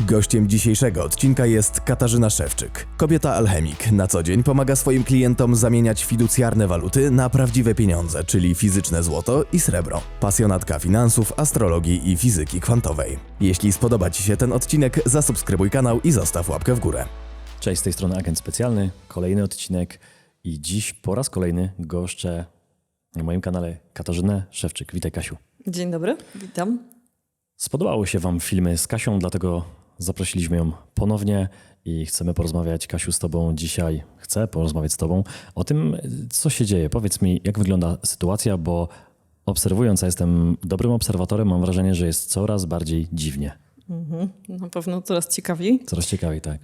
Gościem dzisiejszego odcinka jest Katarzyna Szewczyk. Kobieta alchemik. Na co dzień pomaga swoim klientom zamieniać fiducjarne waluty na prawdziwe pieniądze, czyli fizyczne złoto i srebro. Pasjonatka finansów, astrologii i fizyki kwantowej. Jeśli spodoba Ci się ten odcinek, zasubskrybuj kanał i zostaw łapkę w górę. Cześć, z tej strony agent specjalny, kolejny odcinek i dziś po raz kolejny goszczę na moim kanale Katarzynę Szewczyk. Witaj, Kasiu. Dzień dobry, witam. Spodobały się Wam filmy z Kasią, dlatego zaprosiliśmy ją ponownie i chcemy porozmawiać, Kasiu, z Tobą dzisiaj. Chcę porozmawiać z Tobą o tym, co się dzieje. Powiedz mi, jak wygląda sytuacja, bo obserwując, a jestem dobrym obserwatorem, mam wrażenie, że jest coraz bardziej dziwnie. Na pewno coraz ciekawiej. Coraz ciekawiej, tak.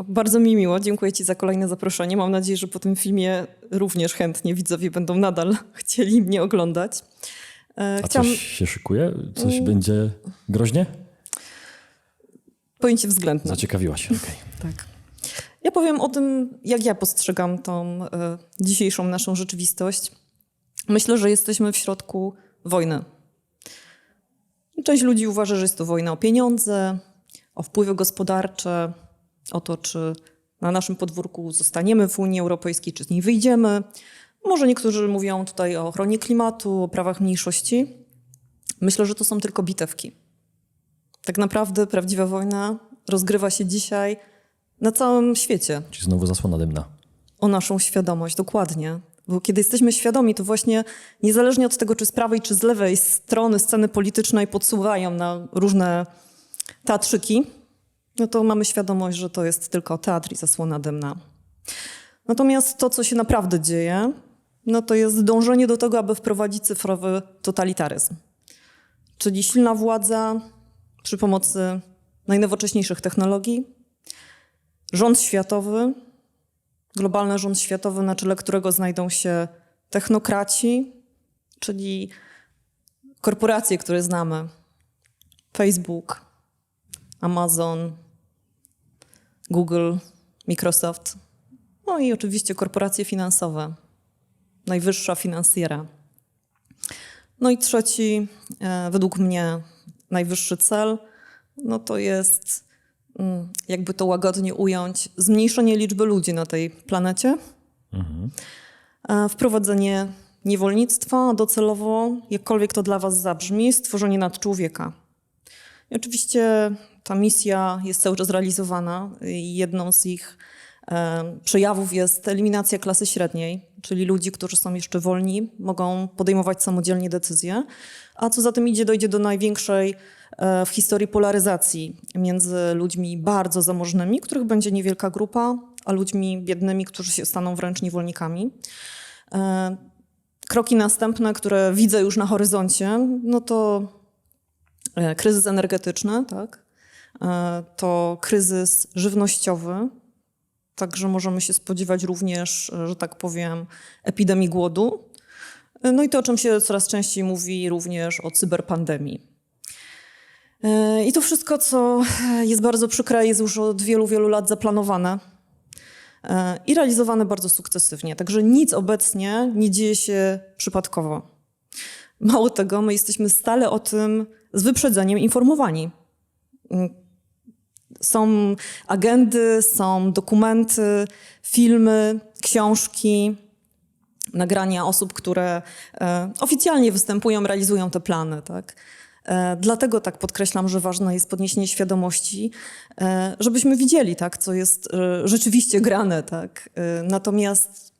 Bardzo mi miło, dziękuję Ci za kolejne zaproszenie. Mam nadzieję, że po tym filmie również chętnie widzowie będą nadal chcieli mnie oglądać. A coś się szykuje? Coś będzie groźnie? Pojęcie względne. Zaciekawiła się, okej. Tak. Ja powiem o tym, jak ja postrzegam tą dzisiejszą naszą rzeczywistość. Myślę, że jesteśmy w środku wojny. Część ludzi uważa, że jest to wojna o pieniądze, o wpływy gospodarcze, o to, czy na naszym podwórku zostaniemy w Unii Europejskiej, czy z niej wyjdziemy. Może niektórzy mówią tutaj o ochronie klimatu, o prawach mniejszości. Myślę, że to są tylko bitewki. Tak naprawdę prawdziwa wojna rozgrywa się dzisiaj na całym świecie. Czyli znowu zasłona dymna. O naszą świadomość, dokładnie. Bo kiedy jesteśmy świadomi, to właśnie niezależnie od tego, czy z prawej, czy z lewej strony sceny politycznej podsuwają na różne teatrzyki, no to mamy świadomość, że to jest tylko teatr i zasłona dymna. Natomiast to, co się naprawdę dzieje, no to jest dążenie do tego, aby wprowadzić cyfrowy totalitaryzm. Czyli silna władza przy pomocy najnowocześniejszych technologii, rząd światowy, globalny rząd światowy, na czele którego znajdą się technokraci, czyli korporacje, które znamy. Facebook, Amazon, Google, Microsoft. No i oczywiście korporacje finansowe, najwyższa finansjera. No i trzeci, według mnie najwyższy cel, no to jest, jakby to łagodnie ująć, zmniejszenie liczby ludzi na tej planecie, wprowadzenie niewolnictwa, a docelowo, jakkolwiek to dla was zabrzmi, stworzenie nadczłowieka. I oczywiście ta misja jest cały czas realizowana i jedną z ich przejawów jest eliminacja klasy średniej, czyli ludzi, którzy są jeszcze wolni, mogą podejmować samodzielnie decyzje, a co za tym idzie, dojdzie do największej w historii polaryzacji między ludźmi bardzo zamożnymi, których będzie niewielka grupa, a ludźmi biednymi, którzy się staną wręcz niewolnikami. Kroki następne, które widzę już na horyzoncie, no to kryzys energetyczny, tak? To kryzys żywnościowy. Także możemy się spodziewać również, że tak powiem, epidemii głodu. No i to, o czym się coraz częściej mówi, również o cyberpandemii. I to wszystko, co jest bardzo przykre, jest już od wielu, wielu lat zaplanowane i realizowane bardzo sukcesywnie. Także nic obecnie nie dzieje się przypadkowo. Mało tego, my jesteśmy stale o tym z wyprzedzeniem informowani. Są agendy, są dokumenty, filmy, książki, nagrania osób, które oficjalnie występują, realizują te plany. Tak? Dlatego tak podkreślam, że ważne jest podniesienie świadomości, żebyśmy widzieli, tak, co jest rzeczywiście grane. Tak? Natomiast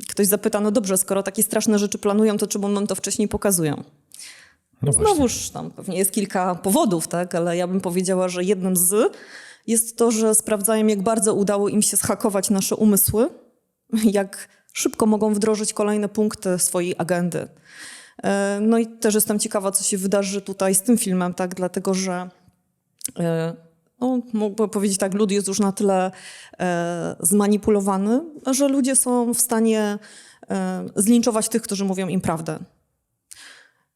ktoś zapyta, no dobrze, skoro takie straszne rzeczy planują, to czemu nam to wcześniej pokazują? No Znowuż tam pewnie jest kilka powodów, tak? Ale ja bym powiedziała, że jednym z jest to, że sprawdzają, jak bardzo udało im się zhakować nasze umysły, jak szybko mogą wdrożyć kolejne punkty swojej agendy. No i też jestem ciekawa, co się wydarzy tutaj z tym filmem, tak? Dlatego, że no, mogę powiedzieć tak, lud jest już na tyle zmanipulowany, że ludzie są w stanie zlinczować tych, którzy mówią im prawdę.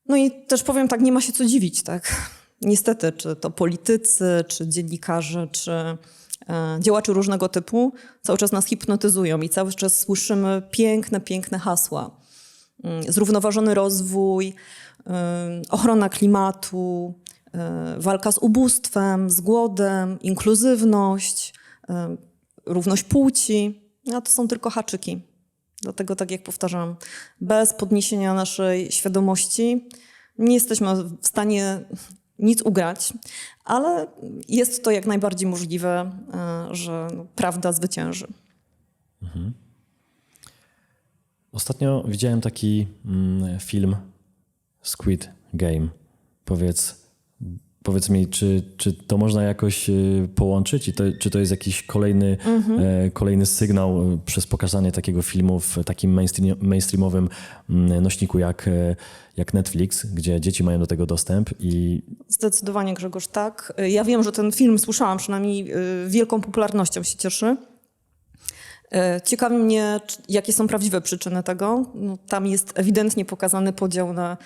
No i też powiem tak, nie ma się co dziwić, tak? Niestety, czy to politycy, czy dziennikarze, czy działacze różnego typu cały czas nas hipnotyzują i cały czas słyszymy piękne, piękne hasła. Zrównoważony rozwój, ochrona klimatu, walka z ubóstwem, z głodem, inkluzywność, równość płci, a to są tylko haczyki. Dlatego, tak jak powtarzam, bez podniesienia naszej świadomości nie jesteśmy w stanie nic ugrać, ale jest to jak najbardziej możliwe, że prawda zwycięży. Ostatnio widziałem taki film Squid Game. Powiedz mi, czy to można jakoś połączyć i czy to jest jakiś kolejny sygnał przez pokazanie takiego filmu w takim mainstreamowym nośniku jak Netflix, gdzie dzieci mają do tego dostęp i... Zdecydowanie, Grzegorz, tak. Ja wiem, że ten film, słyszałam przynajmniej, wielką popularnością się cieszy. Ciekawi mnie, jakie są prawdziwe przyczyny tego. No, tam jest ewidentnie pokazany podział na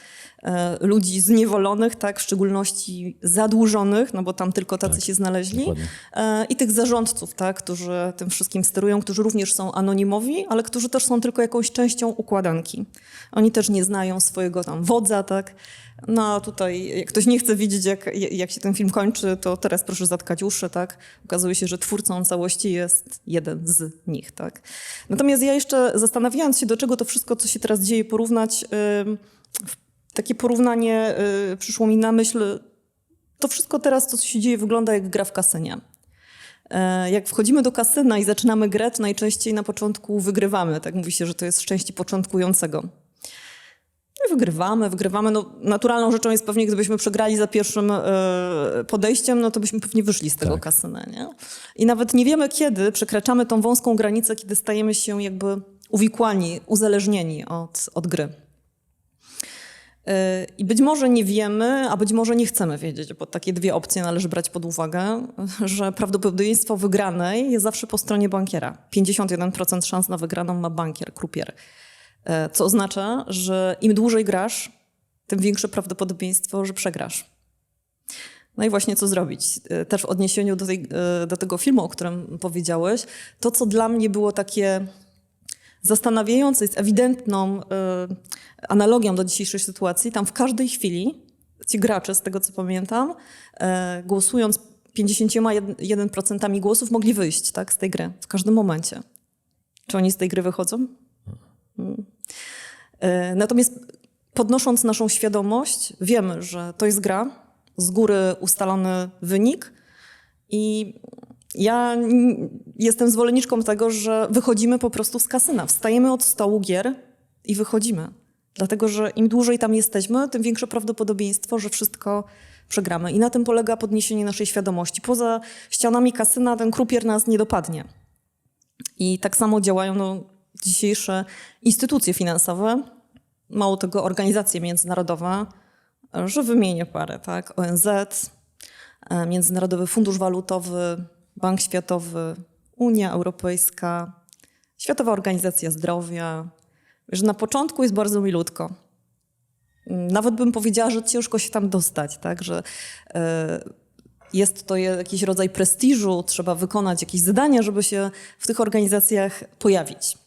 ludzi zniewolonych, tak, w szczególności zadłużonych, no bo tam tylko tacy się znaleźli, i tych zarządców, tak, którzy tym wszystkim sterują, którzy również są anonimowi, ale którzy też są tylko jakąś częścią układanki. Oni też nie znają swojego tam wodza, tak. No a tutaj, jak ktoś nie chce widzieć, jak się ten film kończy, to teraz proszę zatkać uszy, tak? Okazuje się, że twórcą całości jest jeden z nich, tak? Natomiast ja jeszcze zastanawiając się, do czego to wszystko, co się teraz dzieje, porównać, takie porównanie przyszło mi na myśl, to wszystko teraz, to co się dzieje, wygląda jak gra w kasynie. Jak wchodzimy do kasyna i zaczynamy grę, to najczęściej na początku wygrywamy, tak? Mówi się, że to jest szczęście początkującego. Wygrywamy. No, naturalną rzeczą jest pewnie, gdybyśmy przegrali za pierwszym podejściem, no to byśmy pewnie wyszli z tego kasyna, nie? I nawet nie wiemy, kiedy przekraczamy tą wąską granicę, kiedy stajemy się jakby uwikłani, uzależnieni od gry. I być może nie wiemy, a być może nie chcemy wiedzieć, bo takie dwie opcje należy brać pod uwagę, że prawdopodobieństwo wygranej jest zawsze po stronie bankiera. 51% szans na wygraną ma bankier, krupier. Co oznacza, że im dłużej grasz, tym większe prawdopodobieństwo, że przegrasz. No i właśnie co zrobić? Też w odniesieniu do tego filmu, o którym powiedziałeś, to co dla mnie było takie zastanawiające, jest ewidentną analogią do dzisiejszej sytuacji. Tam w każdej chwili ci gracze, z tego co pamiętam, głosując 51% głosów mogli wyjść, tak, z tej gry w każdym momencie. Czy oni z tej gry wychodzą? Natomiast podnosząc naszą świadomość, wiemy, że to jest gra, z góry ustalony wynik i ja jestem zwolenniczką tego, że wychodzimy po prostu z kasyna, wstajemy od stołu gier i wychodzimy. Dlatego, że im dłużej tam jesteśmy, tym większe prawdopodobieństwo, że wszystko przegramy. I na tym polega podniesienie naszej świadomości. Poza ścianami kasyna ten krupier nas nie dopadnie. I tak samo działają dzisiejsze instytucje finansowe, mało tego organizacje międzynarodowe, że wymienię parę, tak? ONZ, Międzynarodowy Fundusz Walutowy, Bank Światowy, Unia Europejska, Światowa Organizacja Zdrowia. Że na początku jest bardzo milutko. Nawet bym powiedziała, że ciężko się tam dostać, tak? Że jest to jakiś rodzaj prestiżu, trzeba wykonać jakieś zadania, żeby się w tych organizacjach pojawić.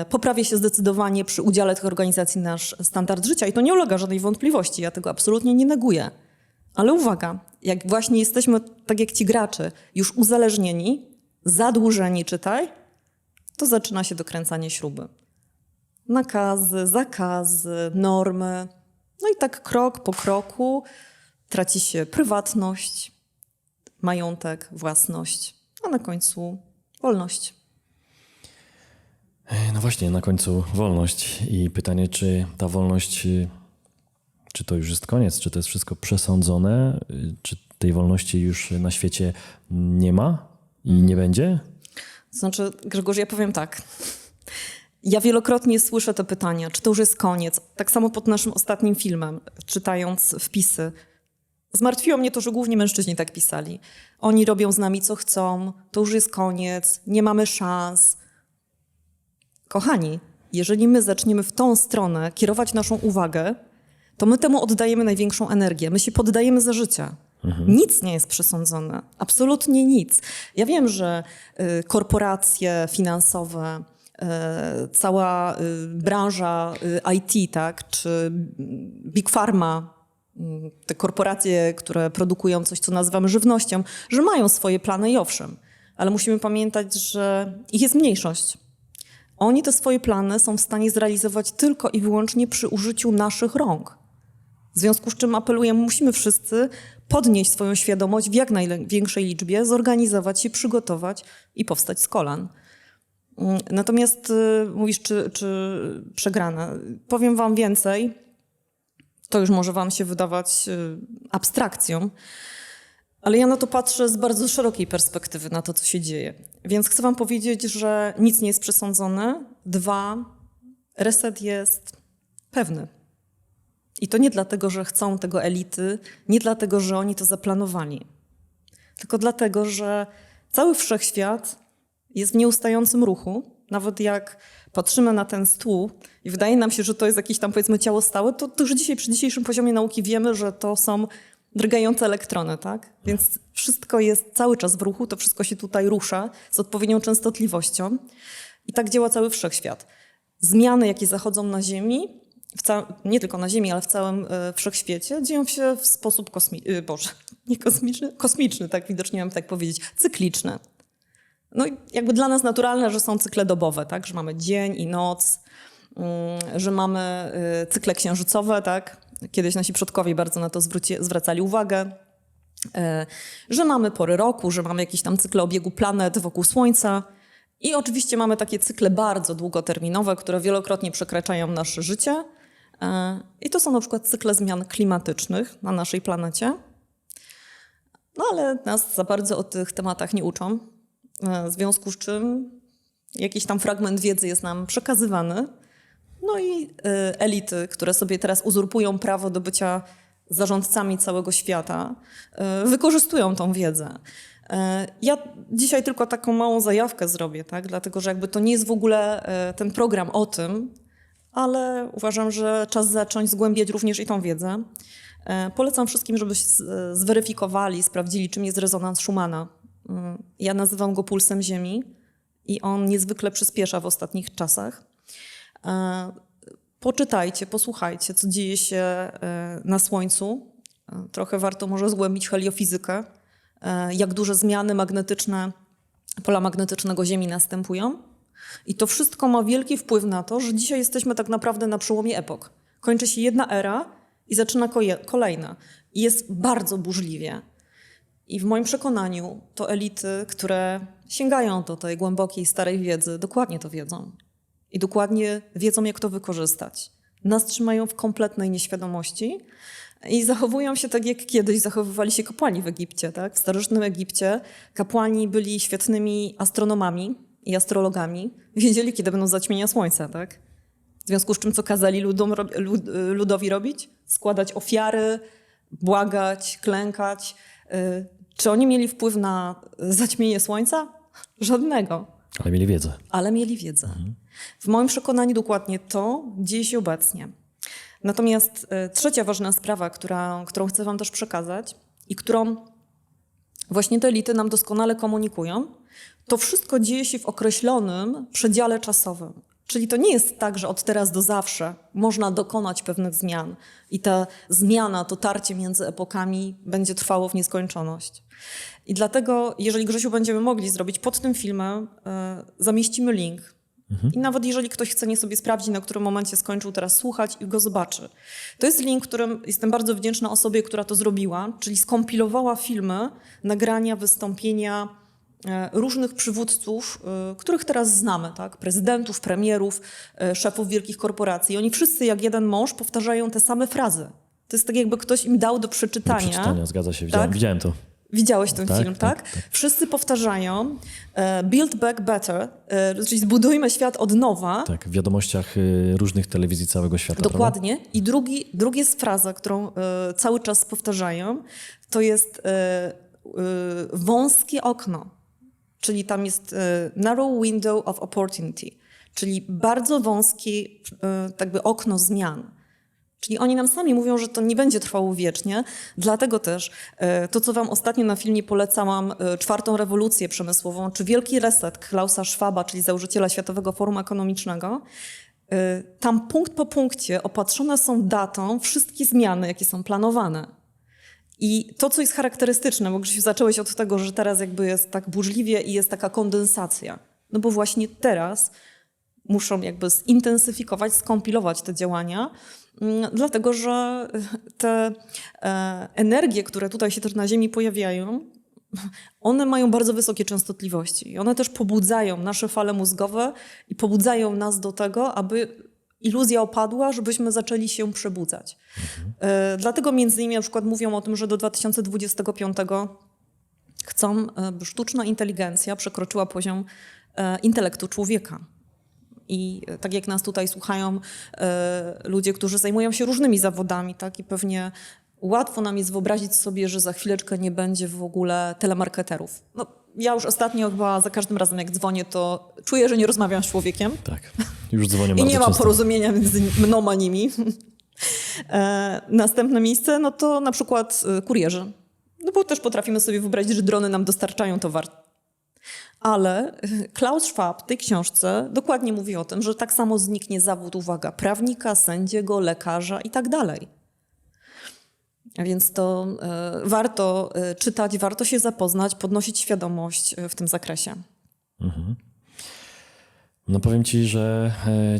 Poprawia się zdecydowanie przy udziale tych organizacji nasz standard życia i to nie ulega żadnej wątpliwości, ja tego absolutnie nie neguję. Ale uwaga, jak właśnie jesteśmy, tak jak ci gracze, już uzależnieni, zadłużeni, czytaj, to zaczyna się dokręcanie śruby. Nakazy, zakazy, normy, no i tak krok po kroku traci się prywatność, majątek, własność, a na końcu wolność. No właśnie, na końcu wolność i pytanie, czy ta wolność, czy to już jest koniec, czy to jest wszystko przesądzone, czy tej wolności już na świecie nie ma i nie będzie? To znaczy, Grzegorz, ja powiem tak. Ja wielokrotnie słyszę te pytania, czy to już jest koniec. Tak samo pod naszym ostatnim filmem, czytając wpisy. Zmartwiło mnie to, że głównie mężczyźni tak pisali. Oni robią z nami co chcą, to już jest koniec, nie mamy szans. Kochani, jeżeli my zaczniemy w tą stronę kierować naszą uwagę, to my temu oddajemy największą energię. My się poddajemy za życia. Nic nie jest przesądzone. Absolutnie nic. Ja wiem, że korporacje finansowe, cała branża IT, tak, czy Big Pharma te korporacje, które produkują coś, co nazywamy żywnością, że mają swoje plany i owszem, ale musimy pamiętać, że ich jest mniejszość. Oni te swoje plany są w stanie zrealizować tylko i wyłącznie przy użyciu naszych rąk. W związku z czym apelujemy, musimy wszyscy podnieść swoją świadomość w jak największej liczbie, zorganizować się, przygotować i powstać z kolan. Natomiast mówisz, czy przegrana. Powiem wam więcej, to już może wam się wydawać abstrakcją, ale ja na to patrzę z bardzo szerokiej perspektywy na to, co się dzieje. Więc chcę wam powiedzieć, że nic nie jest przesądzone. 2, reset jest pewny. I to nie dlatego, że chcą tego elity, nie dlatego, że oni to zaplanowali, tylko dlatego, że cały wszechświat jest w nieustającym ruchu. Nawet jak patrzymy na ten stół i wydaje nam się, że to jest jakieś tam powiedzmy ciało stałe, to już dzisiaj przy dzisiejszym poziomie nauki wiemy, że to są drgające elektrony, tak? Więc wszystko jest cały czas w ruchu, to wszystko się tutaj rusza z odpowiednią częstotliwością i tak działa cały wszechświat. Zmiany, jakie zachodzą na Ziemi, nie tylko na Ziemi, ale w całym wszechświecie, dzieją się w sposób kosmiczny, tak widocznie mam tak powiedzieć, cykliczny. No i jakby dla nas naturalne, że są cykle dobowe, tak? Że mamy dzień i noc, że mamy cykle księżycowe, tak? Kiedyś nasi przodkowie bardzo na to zwracali uwagę, że mamy pory roku, że mamy jakieś tam cykle obiegu planet wokół Słońca i oczywiście mamy takie cykle bardzo długoterminowe, które wielokrotnie przekraczają nasze życie i to są na przykład cykle zmian klimatycznych na naszej planecie, no ale nas za bardzo o tych tematach nie uczą, w związku z czym jakiś tam fragment wiedzy jest nam przekazywany. No i elity, które sobie teraz uzurpują prawo do bycia zarządcami całego świata, wykorzystują tą wiedzę. Ja dzisiaj tylko taką małą zajawkę zrobię, tak? Dlatego że jakby to nie jest w ogóle ten program o tym, ale uważam, że czas zacząć zgłębiać również i tą wiedzę. Polecam wszystkim, żeby zweryfikowali, sprawdzili, czym jest rezonans Schumana. Ja nazywam go pulsem Ziemi i on niezwykle przyspiesza w ostatnich czasach. Poczytajcie, posłuchajcie, co dzieje się na Słońcu. Trochę warto może zgłębić heliofizykę, jak duże zmiany magnetyczne, pola magnetycznego Ziemi następują. I to wszystko ma wielki wpływ na to, że dzisiaj jesteśmy tak naprawdę na przełomie epok. Kończy się jedna era i zaczyna kolejna. I jest bardzo burzliwie. I w moim przekonaniu to elity, które sięgają do tej głębokiej, starej wiedzy, dokładnie to wiedzą. I dokładnie wiedzą, jak to wykorzystać. Nas trzymają w kompletnej nieświadomości i zachowują się tak, jak kiedyś zachowywali się kapłani w Egipcie. Tak? W starożytnym Egipcie kapłani byli świetnymi astronomami i astrologami. Wiedzieli, kiedy będą zaćmienia słońca. Tak? W związku z czym, co kazali ludowi robić? Składać ofiary, błagać, klękać. Czy oni mieli wpływ na zaćmienie słońca? Żadnego. Ale mieli wiedzę. Ale mieli wiedzę. W moim przekonaniu dokładnie to dzieje się obecnie. Natomiast trzecia ważna sprawa, którą chcę wam też przekazać i którą właśnie te elity nam doskonale komunikują, to wszystko dzieje się w określonym przedziale czasowym. Czyli to nie jest tak, że od teraz do zawsze można dokonać pewnych zmian i ta zmiana, to tarcie między epokami będzie trwało w nieskończoność. I dlatego, jeżeli Grzesiu będziemy mogli zrobić pod tym filmem, zamieścimy link. I nawet jeżeli ktoś chce nie sobie sprawdzić, na którym momencie skończył teraz słuchać i go zobaczy. To jest link, którym jestem bardzo wdzięczna osobie, która to zrobiła, czyli skompilowała filmy, nagrania, wystąpienia różnych przywódców, których teraz znamy, tak? Prezydentów, premierów, szefów wielkich korporacji. I oni wszyscy jak jeden mąż powtarzają te same frazy. To jest tak, jakby ktoś im dał do przeczytania. Do przeczytania, zgadza się. Tak? Widziałem to. Widziałeś ten film, tak? Wszyscy powtarzają Build Back Better, czyli zbudujmy świat od nowa. Tak, w wiadomościach różnych telewizji całego świata. Dokładnie. I drugi jest fraza, którą cały czas powtarzają, to jest wąskie okno. Czyli tam jest narrow window of opportunity, czyli bardzo wąskie jakby okno zmian. Czyli oni nam sami mówią, że to nie będzie trwało wiecznie, dlatego też to, co wam ostatnio na filmie polecałam, czwartą rewolucję przemysłową, czy wielki reset Klausa Schwaba, czyli założyciela Światowego Forum Ekonomicznego, Tam punkt po punkcie opatrzone są datą wszystkie zmiany, jakie są planowane. I to, co jest charakterystyczne, bo Grzesiu, zacząłeś od tego, że teraz jakby jest tak burzliwie i jest taka kondensacja. No bo właśnie teraz muszą jakby zintensyfikować, skompilować te działania, dlatego że te energie, które tutaj się też na Ziemi pojawiają, one mają bardzo wysokie częstotliwości. I one też pobudzają nasze fale mózgowe i pobudzają nas do tego, aby iluzja opadła, żebyśmy zaczęli się przebudzać. Dlatego między innymi na przykład mówią o tym, że do 2025 chcą, by sztuczna inteligencja przekroczyła poziom intelektu człowieka. I tak jak nas tutaj słuchają ludzie, którzy zajmują się różnymi zawodami, tak, i pewnie łatwo nam jest wyobrazić sobie, że za chwileczkę nie będzie w ogóle telemarketerów. No, ja już ostatnio chyba za każdym razem jak dzwonię, to czuję, że nie rozmawiam z człowiekiem. Tak, już dzwonię I bardzo nie ma często. porozumienia między mną a nimi. Następne miejsce, no to na przykład kurierzy. No bo też potrafimy sobie wyobrazić, że drony nam dostarczają towar. Ale Klaus Schwab w tej książce dokładnie mówi o tym, że tak samo zniknie zawód, uwaga, prawnika, sędziego, lekarza i tak dalej. A więc to warto czytać, warto się zapoznać, podnosić świadomość w tym zakresie. No powiem ci, że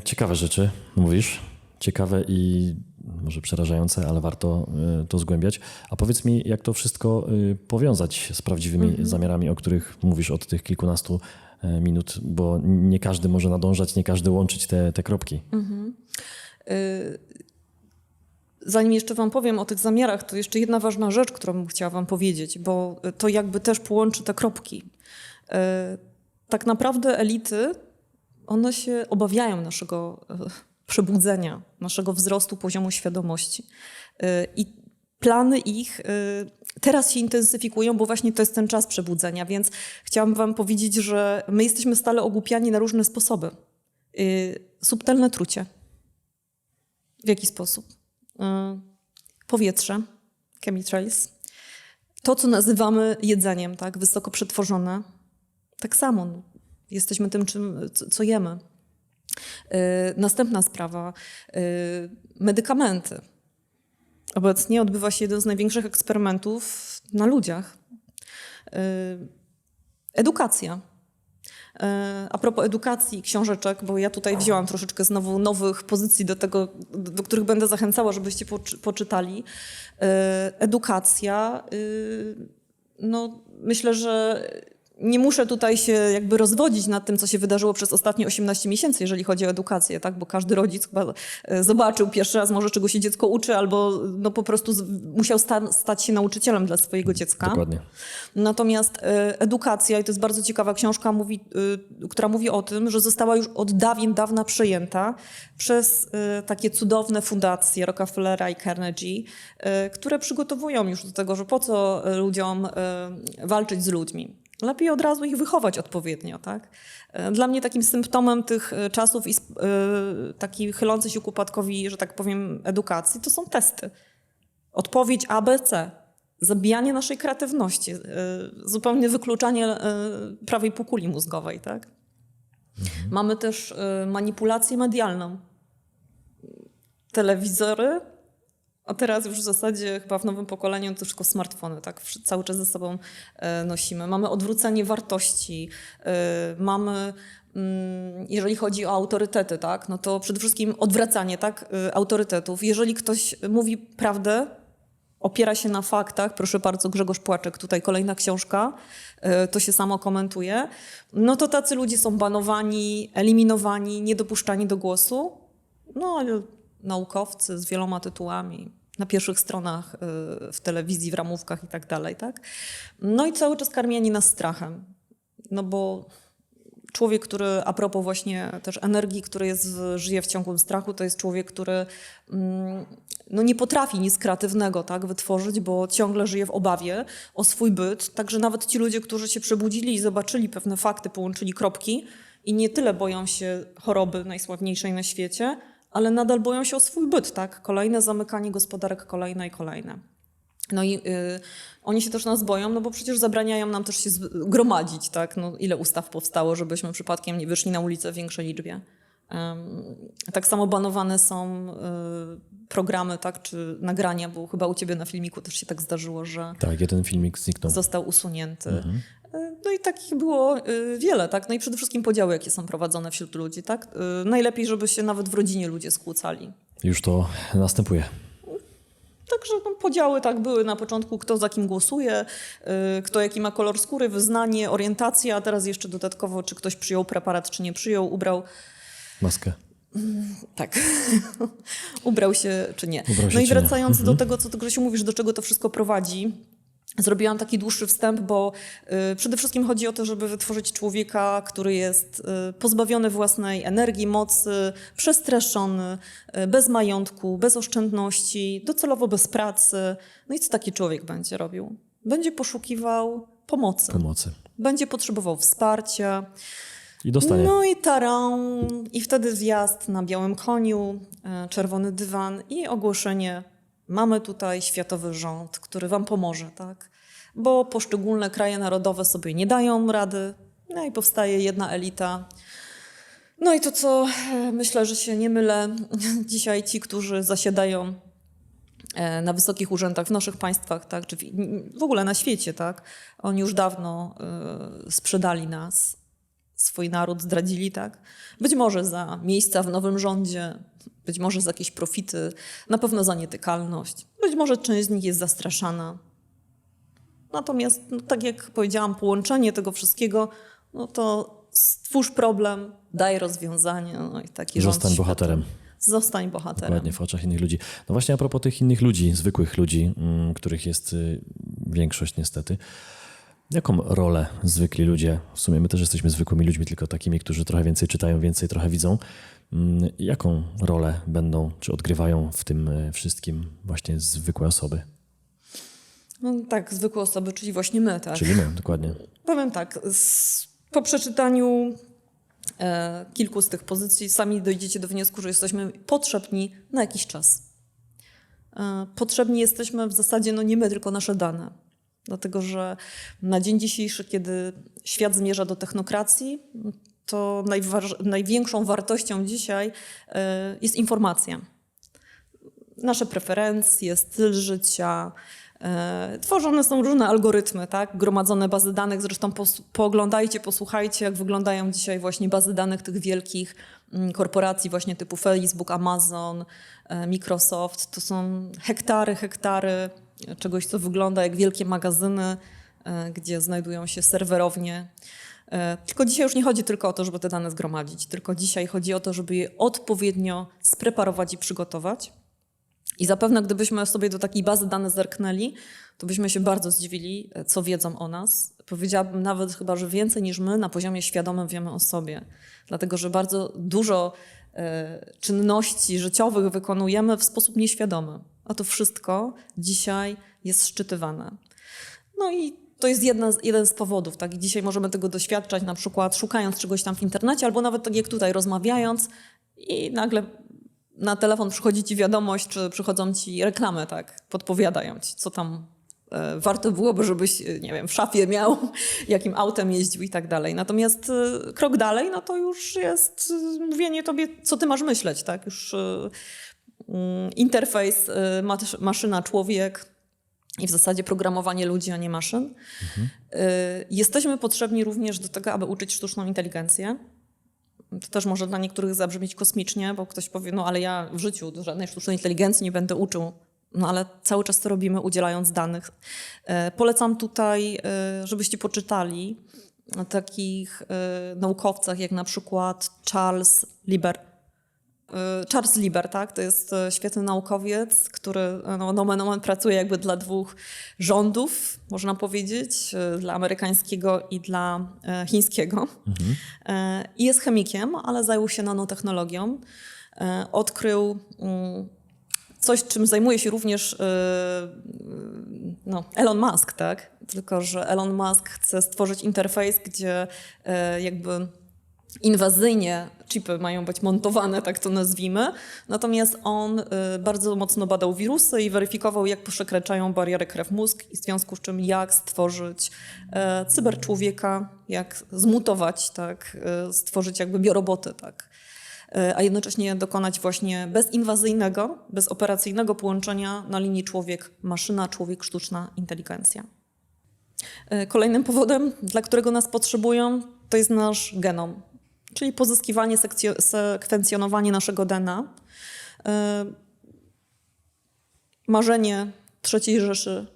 ciekawe rzeczy mówisz. Ciekawe i może przerażające, ale warto to zgłębiać. A powiedz mi, jak to wszystko powiązać z prawdziwymi zamiarami, o których mówisz od tych kilkunastu minut, bo nie każdy może nadążać, nie każdy łączyć te kropki. Zanim jeszcze wam powiem o tych zamiarach, to jeszcze jedna ważna rzecz, którą bym chciała wam powiedzieć, bo to jakby też połączy te kropki. Tak naprawdę elity, one się obawiają naszego przebudzenia, naszego wzrostu poziomu świadomości. I plany ich teraz się intensyfikują, bo właśnie to jest ten czas przebudzenia, więc chciałam wam powiedzieć, że my jesteśmy stale ogłupiani na różne sposoby. Subtelne trucie. W jaki sposób? Powietrze, chemtrails. To, co nazywamy jedzeniem, tak, wysoko przetworzone. Tak samo jesteśmy tym, co jemy. Następna sprawa, medykamenty. Obecnie odbywa się jeden z największych eksperymentów na ludziach. Edukacja. A propos edukacji i książeczek, bo ja tutaj wzięłam troszeczkę znowu nowych pozycji do tego, do których będę zachęcała, żebyście poczytali. Edukacja, no myślę, że nie muszę tutaj się jakby rozwodzić nad tym, co się wydarzyło przez ostatnie 18 miesięcy, jeżeli chodzi o edukację, tak? Bo każdy rodzic chyba zobaczył pierwszy raz może, czego się dziecko uczy, albo no po prostu musiał stać się nauczycielem dla swojego dziecka. Dokładnie. Natomiast edukacja, i to jest bardzo ciekawa książka, która mówi o tym, że została już od dawna przejęta przez takie cudowne fundacje Rockefellera i Carnegie, które przygotowują już do tego, że po co ludziom walczyć z ludźmi. Lepiej od razu ich wychować odpowiednio, tak? Dla mnie takim symptomem tych czasów i taki chylący się ku upadkowi, że tak powiem, edukacji, to są testy. Odpowiedź A, B, C. Zabijanie naszej kreatywności, zupełnie wykluczanie prawej półkuli mózgowej, tak? Mamy też manipulację medialną. Telewizory, a teraz już w zasadzie chyba w nowym pokoleniu to wszystko smartfony, tak? Cały czas ze sobą nosimy. Mamy odwrócenie wartości, mamy, jeżeli chodzi o autorytety, tak? No to przede wszystkim odwracanie, tak? Autorytetów. Jeżeli ktoś mówi prawdę, opiera się na faktach, proszę bardzo, Grzegorz Płaczek, tutaj kolejna książka, to się samo komentuje, no to tacy ludzie są banowani, eliminowani, niedopuszczani do głosu. No ale naukowcy z wieloma tytułami na pierwszych stronach w telewizji, w ramówkach i tak dalej, tak? No i cały czas karmieni nas strachem. No bo człowiek, który a propos właśnie też energii, który żyje w ciągłym strachu, to jest człowiek, który no nie potrafi nic kreatywnego, tak, wytworzyć, bo ciągle żyje w obawie o swój byt. Także nawet ci ludzie, którzy się przebudzili i zobaczyli pewne fakty, połączyli kropki i nie tyle boją się choroby najsławniejszej na świecie, ale nadal boją się o swój byt, tak? Kolejne zamykanie gospodarek, kolejne i kolejne. No i oni się też nas boją, no bo przecież zabraniają nam też się gromadzić, tak? No ile ustaw powstało, żebyśmy przypadkiem nie wyszli na ulicę w większej liczbie. Tak samo banowane są programy, tak, czy nagrania, bo chyba u ciebie na filmiku też się tak zdarzyło, że Tak, jeden filmik zniknął. został usunięty. No i takich było wiele, tak? No i przede wszystkim podziały, jakie są prowadzone wśród ludzi, tak? Najlepiej, żeby się nawet w rodzinie ludzie skłócali. Już to następuje. Także no, podziały tak były na początku, kto za kim głosuje, kto jaki ma kolor skóry, wyznanie, orientacja, a teraz jeszcze dodatkowo, czy ktoś przyjął preparat, czy nie przyjął, ubrał. Maskę. Tak. Ubrał się, czy nie. Ubrał się, No i czy nie. wracając do tego, co ty, Grzesiu, mówisz, do czego to wszystko prowadzi. Zrobiłam taki dłuższy wstęp, bo przede wszystkim chodzi o to, żeby wytworzyć człowieka, który jest pozbawiony własnej energii, mocy, przestraszony, bez majątku, bez oszczędności, docelowo bez pracy. No i co taki człowiek będzie robił? Będzie poszukiwał pomocy. Będzie potrzebował wsparcia. I dostanie. No i taran, i wtedy wjazd na białym koniu, czerwony dywan i ogłoszenie: mamy tutaj światowy rząd, który wam pomoże, tak? Bo poszczególne kraje narodowe sobie nie dają rady, no i powstaje jedna elita. No i to, co myślę, że się nie mylę, dzisiaj ci, którzy zasiadają na wysokich urzędach w naszych państwach, tak, czy w ogóle na świecie, tak, oni już dawno sprzedali nas, swój naród zdradzili, tak? Być może za miejsca w nowym rządzie, być może za jakieś profity, na pewno za nietykalność. Być może część z nich jest zastraszana. Natomiast, no, tak jak powiedziałam, połączenie tego wszystkiego, no to stwórz problem, daj rozwiązanie. No i taki rząd Zostań świata. bohaterem. Zostań bohaterem. Dokładnie, w oczach innych ludzi. No właśnie a propos tych innych ludzi, zwykłych ludzi, których jest większość niestety. Jaką rolę zwykli ludzie, w sumie my też jesteśmy zwykłymi ludźmi, tylko takimi, którzy trochę więcej czytają, więcej trochę widzą, jaką rolę będą, czy odgrywają w tym wszystkim właśnie zwykłe osoby? No tak, zwykłe osoby, czyli właśnie my, tak. Czyli my, dokładnie. Powiem tak, po przeczytaniu kilku z tych pozycji sami dojdziecie do wniosku, że jesteśmy potrzebni na jakiś czas. Potrzebni jesteśmy w zasadzie, no nie my, tylko nasze dane. Dlatego, że na dzień dzisiejszy, kiedy świat zmierza do technokracji, to największą wartością dzisiaj jest informacja. Nasze preferencje, styl życia. Tworzone są różne algorytmy, tak? Gromadzone bazy danych. Zresztą pooglądajcie, posłuchajcie, jak wyglądają dzisiaj właśnie bazy danych tych wielkich korporacji właśnie typu Facebook, Amazon, Microsoft. To są hektary czegoś, co wygląda jak wielkie magazyny, gdzie znajdują się serwerownie. Tylko dzisiaj już nie chodzi tylko o to, żeby te dane zgromadzić, tylko dzisiaj chodzi o to, żeby je odpowiednio spreparować i przygotować. I zapewne gdybyśmy sobie do takiej bazy danych zerknęli, to byśmy się bardzo zdziwili, co wiedzą o nas. Powiedziałabym nawet chyba, że więcej niż my na poziomie świadomym wiemy o sobie. Dlatego, że bardzo dużo czynności życiowych wykonujemy w sposób nieświadomy. A to wszystko dzisiaj jest szczytywane. No i to jest jeden z powodów. Tak? I dzisiaj możemy tego doświadczać na przykład szukając czegoś tam w internecie albo nawet tak jak tutaj rozmawiając i nagle na telefon przychodzi ci wiadomość, czy przychodzą ci reklamy, tak? Podpowiadają ci, co tam warto byłoby, żebyś, nie wiem, w szafie miał, jakim autem jeździł i tak dalej. Natomiast krok dalej, no to już jest mówienie tobie, co ty masz myśleć, tak? Już interfejs maszyna-człowiek i w zasadzie programowanie ludzi, a nie maszyn. Jesteśmy potrzebni również do tego, aby uczyć sztuczną inteligencję. To też może dla niektórych zabrzmieć kosmicznie, bo ktoś powie, no ale ja w życiu żadnej sztucznej inteligencji nie będę uczył. No ale cały czas to robimy, udzielając danych. Polecam tutaj, żebyście poczytali o takich naukowcach, jak na przykład Charles Lieber. Charles Lieber, tak? To jest świetny naukowiec, który nomen omen pracuje jakby dla dwóch rządów, można powiedzieć, dla amerykańskiego i dla chińskiego. I jest chemikiem, ale zajął się nanotechnologią. Odkrył coś, czym zajmuje się również Elon Musk, tak? Tylko że Elon Musk chce stworzyć interfejs, gdzie jakby inwazyjnie chipy mają być montowane, tak to nazwijmy. Natomiast on bardzo mocno badał wirusy i weryfikował, jak przekraczają barierę krew-mózg i w związku z czym jak stworzyć cyberczłowieka, jak zmutować, tak, stworzyć jakby bioroboty, tak. a jednocześnie dokonać właśnie bezinwazyjnego, bezoperacyjnego połączenia na linii człowiek-maszyna, człowiek-sztuczna inteligencja. Kolejnym powodem, dla którego nas potrzebują, to jest nasz genom, czyli pozyskiwanie, sekwencjonowanie naszego DNA. Marzenie III Rzeszy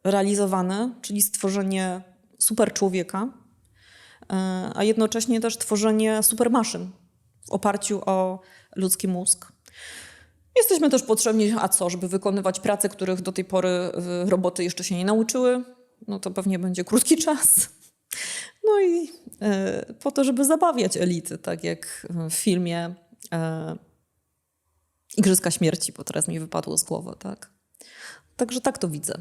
realizowane, czyli stworzenie superczłowieka, a jednocześnie też tworzenie supermaszyn w oparciu o ludzki mózg. Jesteśmy też potrzebni, żeby wykonywać prace, których do tej pory roboty jeszcze się nie nauczyły. No to pewnie będzie krótki czas. No i po to, żeby zabawiać elity, tak jak w filmie Igrzyska Śmierci, bo teraz mi wypadło z głowy, tak. Także tak to widzę.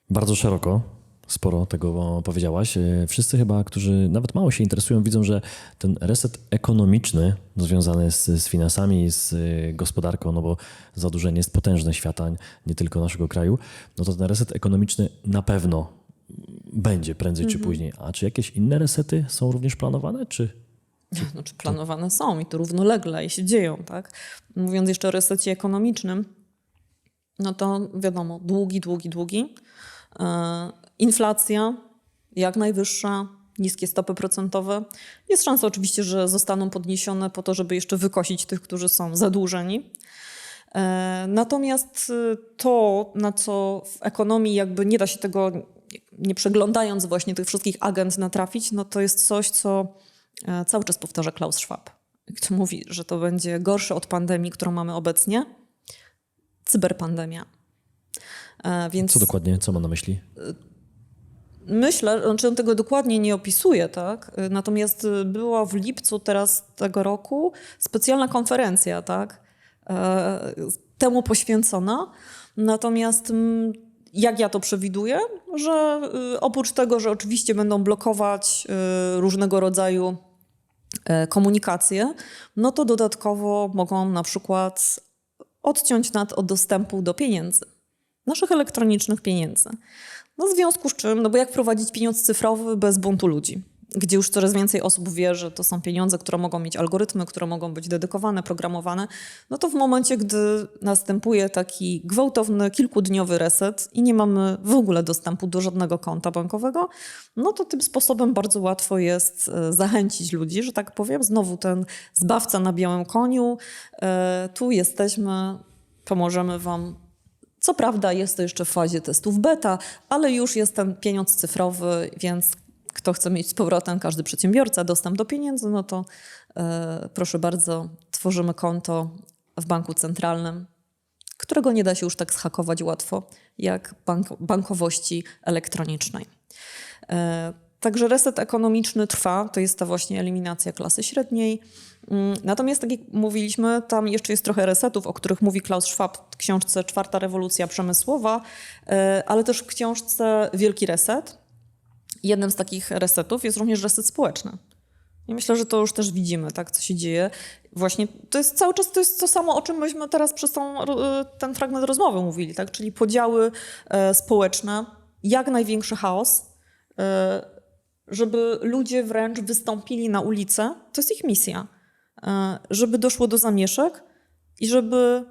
Bardzo szeroko, sporo tego powiedziałaś. Wszyscy chyba, którzy nawet mało się interesują, widzą, że ten reset ekonomiczny związany z finansami, z gospodarką, no bo zadłużenie jest potężne świata, nie tylko naszego kraju, no to ten reset ekonomiczny na pewno będzie prędzej czy później. A czy jakieś inne resety są również planowane, czy planowane są i to równolegle i się dzieją, tak? Mówiąc jeszcze o resecie ekonomicznym, no to wiadomo, długi. Inflacja jak najwyższa, niskie stopy procentowe. Jest szansa oczywiście, że zostaną podniesione po to, żeby jeszcze wykosić tych, którzy są zadłużeni. Natomiast to, na co w ekonomii jakby nie da się tego, nie przeglądając właśnie tych wszystkich agend natrafić, no to jest coś, co cały czas powtarza Klaus Schwab, który mówi, że to będzie gorsze od pandemii, którą mamy obecnie. Cyberpandemia. Więc co dokładnie, co ma na myśli? myślę, znaczy on tego dokładnie nie opisuje, tak? Natomiast była w lipcu teraz tego roku specjalna konferencja, tak? Temu poświęcona. Natomiast jak ja to przewiduję, że oprócz tego, że oczywiście będą blokować różnego rodzaju komunikacje, no to dodatkowo mogą na przykład odciąć od dostępu do pieniędzy, naszych elektronicznych pieniędzy. No w związku z czym, no bo jak wprowadzić pieniądz cyfrowy bez buntu ludzi, gdzie już coraz więcej osób wie, że to są pieniądze, które mogą mieć algorytmy, które mogą być dedykowane, programowane, no to w momencie, gdy następuje taki gwałtowny, kilkudniowy reset i nie mamy w ogóle dostępu do żadnego konta bankowego, no to tym sposobem bardzo łatwo jest zachęcić ludzi, że tak powiem, znowu ten zbawca na białym koniu, tu jesteśmy, pomożemy wam. Co prawda jest to jeszcze w fazie testów beta, ale już jest ten pieniądz cyfrowy, więc kto chce mieć z powrotem, każdy przedsiębiorca, dostęp do pieniędzy, no to proszę bardzo, tworzymy konto w banku centralnym, którego nie da się już tak zhakować łatwo jak bankowości elektronicznej. Także reset ekonomiczny trwa, to jest ta właśnie eliminacja klasy średniej. Natomiast tak jak mówiliśmy, tam jeszcze jest trochę resetów, o których mówi Klaus Schwab w książce Czwarta rewolucja przemysłowa, ale też w książce Wielki reset. Jednym z takich resetów jest również reset społeczny. I myślę, że to już też widzimy, tak, co się dzieje. Właśnie to jest cały czas to jest to samo, o czym myśmy teraz przez ten fragment rozmowy mówili, tak? Czyli podziały społeczne, jak największy chaos, żeby ludzie wręcz wystąpili na ulicę, to jest ich misja, żeby doszło do zamieszek i żeby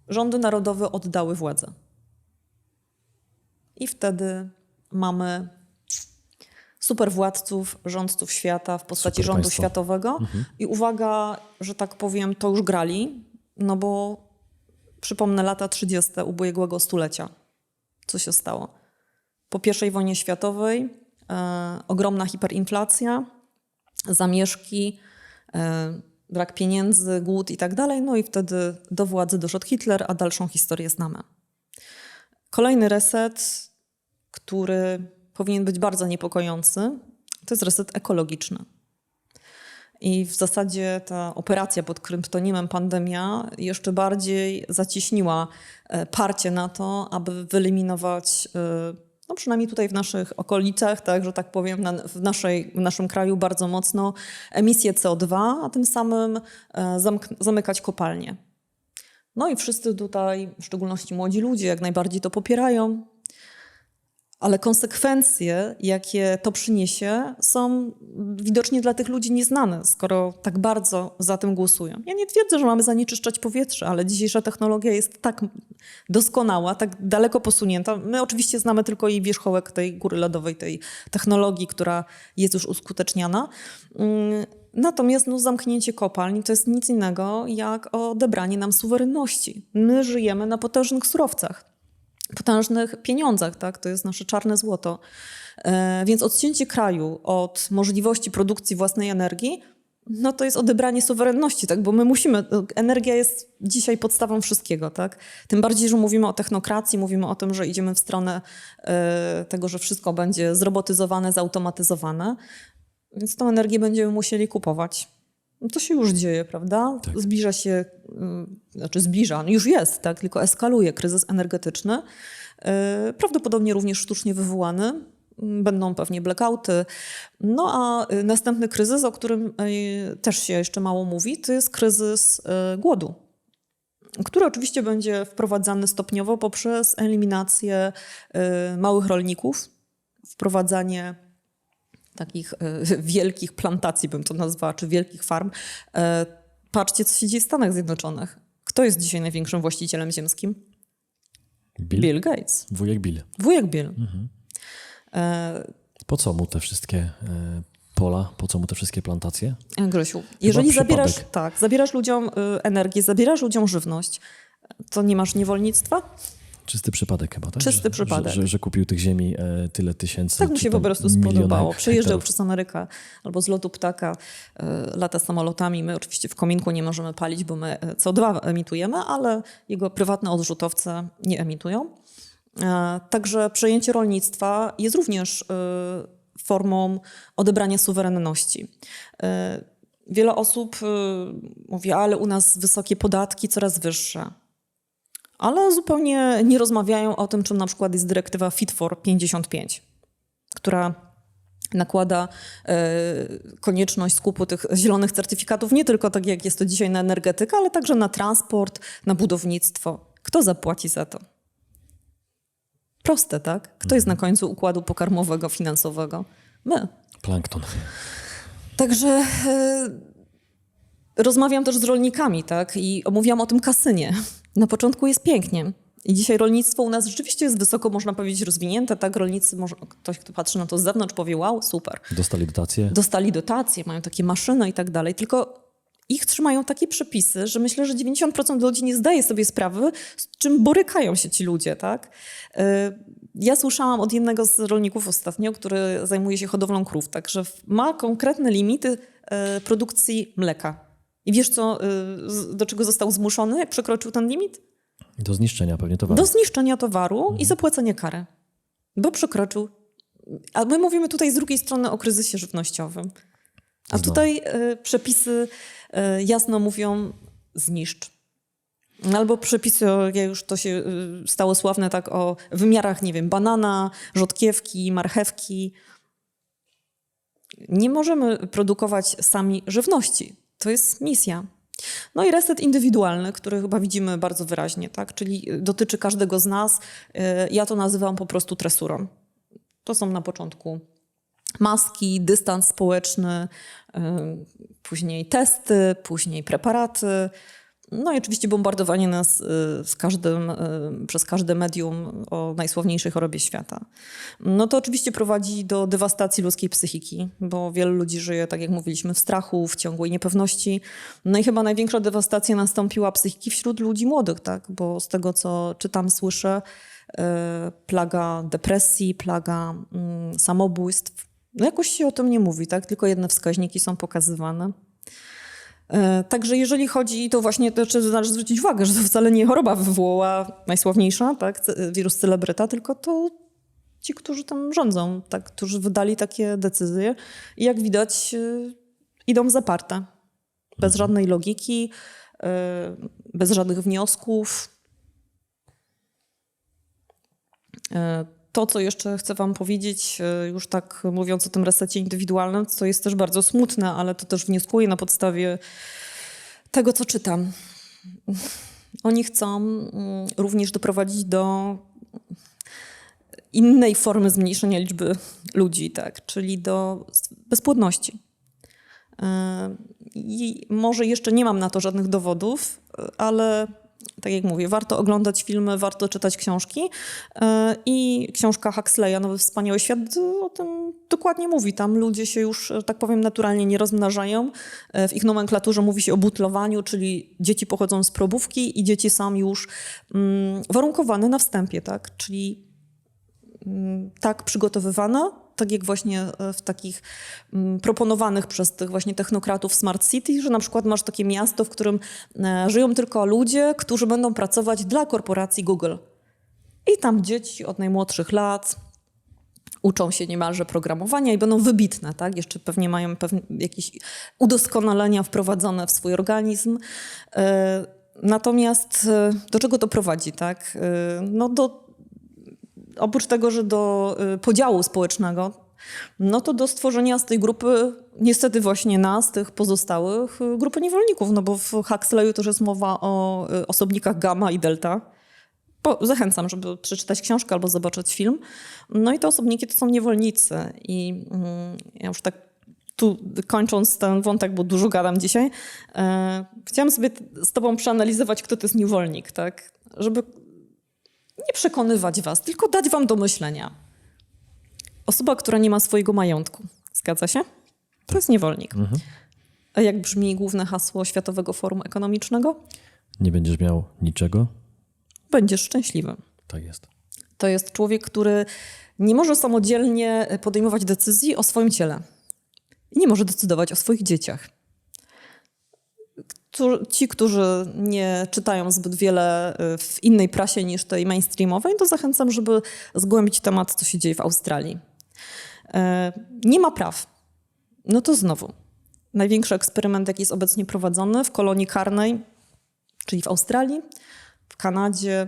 rządy narodowe oddały władzę. I wtedy mamy superwładców, rządców świata w postaci rządu Superpaństwo. światowego. I uwaga, że tak powiem, to już grali, no bo przypomnę lata 30. ubiegłego stulecia. Co się stało? Po I wojnie światowej ogromna hiperinflacja, zamieszki, brak pieniędzy, głód i tak dalej. No i wtedy do władzy doszedł Hitler, a dalszą historię znamy. Kolejny reset, który powinien być bardzo niepokojący, to jest reset ekologiczny. I w zasadzie ta operacja pod kryptonimem pandemia jeszcze bardziej zacieśniła parcie na to, aby wyeliminować, no przynajmniej tutaj w naszych okolicach, tak, że tak powiem, w naszym kraju bardzo mocno emisję CO2, a tym samym zamykać kopalnie. No i wszyscy tutaj, w szczególności młodzi ludzie, jak najbardziej to popierają. ale konsekwencje, jakie to przyniesie, są widocznie dla tych ludzi nieznane, skoro tak bardzo za tym głosują. Ja nie twierdzę, że mamy zanieczyszczać powietrze, ale dzisiejsza technologia jest tak doskonała, tak daleko posunięta. My oczywiście znamy tylko jej wierzchołek tej góry lodowej, tej technologii, która jest już uskuteczniana. Natomiast zamknięcie kopalń to jest nic innego jak odebranie nam suwerenności. My żyjemy na potężnych surowcach, potężnych pieniądzach, tak? To jest nasze czarne złoto. Więc odcięcie kraju od możliwości produkcji własnej energii, to jest odebranie suwerenności, tak? Bo my musimy, energia jest dzisiaj podstawą wszystkiego, tak? Tym bardziej, że mówimy o technokracji, mówimy o tym, że idziemy w stronę tego, że wszystko będzie zrobotyzowane, zautomatyzowane, więc tą energię będziemy musieli kupować. To się już dzieje, prawda? Tak. Zbliża się, zbliża, już jest, tak? Tylko eskaluje kryzys energetyczny, prawdopodobnie również sztucznie wywołany. Będą pewnie blackouty. A następny kryzys, o którym też się jeszcze mało mówi, to jest kryzys głodu, który oczywiście będzie wprowadzany stopniowo poprzez eliminację małych rolników, wprowadzanie takich wielkich plantacji, bym to nazwała, czy wielkich farm. Patrzcie, co się dzieje w Stanach Zjednoczonych. Kto jest dzisiaj największym właścicielem ziemskim? Bill Gates. Wujek Bill. Wujek Bill. Po co mu te wszystkie pola, po co mu te wszystkie plantacje? Grzesiu, jeżeli przypadek. zabierasz ludziom energię, zabierasz ludziom żywność, to nie masz niewolnictwa? Czysty przypadek chyba, tak? Czysty przypadek. Że kupił tych ziemi tyle tysięcy. Tak mu czy się po tam prostu milionek spodobało. Przejeżdżał hektarów. przez Amerykę albo z lotu ptaka, lata samolotami. My oczywiście w kominku nie możemy palić, bo my CO2 emitujemy, ale jego prywatne odrzutowce nie emitują. Także przejęcie rolnictwa jest również formą odebrania suwerenności. Wiele osób mówi, ale u nas wysokie podatki, coraz wyższe. Ale zupełnie nie rozmawiają o tym, czym na przykład jest dyrektywa Fit for 55, która nakłada konieczność skupu tych zielonych certyfikatów nie tylko tak, jak jest to dzisiaj na energetykę, ale także na transport, na budownictwo. Kto zapłaci za to? Proste, tak? Kto jest na końcu układu pokarmowego, finansowego? My. Plankton. Także rozmawiam też z rolnikami, tak? I mówiłam o tym kasynie. Na początku jest pięknie. I dzisiaj rolnictwo u nas rzeczywiście jest wysoko, można powiedzieć, rozwinięte. Tak, rolnicy, ktoś, kto patrzy na to z zewnątrz, powie, wow, super. Dostali dotacje, mają takie maszyny i tak dalej. Tylko ich trzymają takie przepisy, że myślę, że 90% ludzi nie zdaje sobie sprawy, z czym borykają się ci ludzie, tak? Ja słyszałam od jednego z rolników ostatnio, który zajmuje się hodowlą krów, tak, że ma konkretne limity produkcji mleka. I wiesz co, do czego został zmuszony, jak przekroczył ten limit? Do zniszczenia pewnie towaru. Do zniszczenia towaru i zapłacenia kary. Bo przekroczył. A my mówimy tutaj z drugiej strony o kryzysie żywnościowym. A tutaj przepisy jasno mówią zniszcz. Albo przepisy, już to się stało sławne tak o wymiarach, nie wiem, banana, rzodkiewki, marchewki. Nie możemy produkować sami żywności. To jest misja. No i reset indywidualny, który chyba widzimy bardzo wyraźnie, tak? Czyli dotyczy każdego z nas. Ja to nazywam po prostu tresurą. To są na początku maski, dystans społeczny, później testy, później preparaty. No i oczywiście bombardowanie nas przez każde medium o najsławniejszej chorobie świata. No to oczywiście prowadzi do dewastacji ludzkiej psychiki, bo wielu ludzi żyje, tak jak mówiliśmy, w strachu, w ciągłej niepewności. No i chyba największa dewastacja nastąpiła psychiki wśród ludzi młodych, tak? Bo z tego, co czytam, słyszę, plaga depresji, plaga samobójstw. No jakoś się o tym nie mówi, tak? Tylko jedne wskaźniki są pokazywane. Także jeżeli chodzi, to właśnie należy zwrócić uwagę, że to wcale nie choroba wywołała najsławniejsza, tak, wirus celebryta, tylko to ci, którzy tam rządzą, tak, którzy wydali takie decyzje i jak widać idą zaparte, bez żadnej logiki, bez żadnych wniosków. To, co jeszcze chcę wam powiedzieć, już tak mówiąc o tym resecie indywidualnym, co jest też bardzo smutne, ale to też wnioskuję na podstawie tego, co czytam. Oni chcą również doprowadzić do innej formy zmniejszenia liczby ludzi, tak, czyli do bezpłodności. I może jeszcze nie mam na to żadnych dowodów, ale tak jak mówię, warto oglądać filmy, warto czytać książki. I książka Huxleya, Nowy Wspaniały Świat, o tym dokładnie mówi. Tam ludzie się już, że tak powiem, naturalnie nie rozmnażają. W ich nomenklaturze mówi się o butlowaniu, czyli dzieci pochodzą z probówki i dzieci są już warunkowane na wstępie, tak? Czyli tak przygotowywane, tak jak właśnie w takich proponowanych przez tych właśnie technokratów Smart City, że na przykład masz takie miasto, w którym żyją tylko ludzie, którzy będą pracować dla korporacji Google. I tam dzieci od najmłodszych lat uczą się niemalże programowania i będą wybitne, tak? Jeszcze pewnie mają jakieś udoskonalenia wprowadzone w swój organizm. Natomiast do czego to prowadzi, tak? No oprócz tego, że do podziału społecznego, no to do stworzenia z tej grupy, niestety właśnie nas, tych pozostałych, grupy niewolników, no bo w Huxleyu też jest mowa o osobnikach gamma i delta. Zachęcam, żeby przeczytać książkę albo zobaczyć film. No i te osobniki to są niewolnicy. I ja już tak tu kończąc ten wątek, bo dużo gadam dzisiaj, chciałam sobie z tobą przeanalizować, kto to jest niewolnik, tak? Żeby nie przekonywać was, tylko dać wam do myślenia. Osoba, która nie ma swojego majątku. Zgadza się? To jest niewolnik. Mhm. A jak brzmi główne hasło Światowego Forum Ekonomicznego? Nie będziesz miał niczego? Będziesz szczęśliwy. Tak jest. To jest człowiek, który nie może samodzielnie podejmować decyzji o swoim ciele. I nie może decydować o swoich dzieciach. Ci, którzy nie czytają zbyt wiele w innej prasie niż tej mainstreamowej, to zachęcam, żeby zgłębić temat, co się dzieje w Australii. Nie ma praw. No to znowu. Największy eksperyment, jaki jest obecnie prowadzony w kolonii karnej, czyli w Australii, w Kanadzie,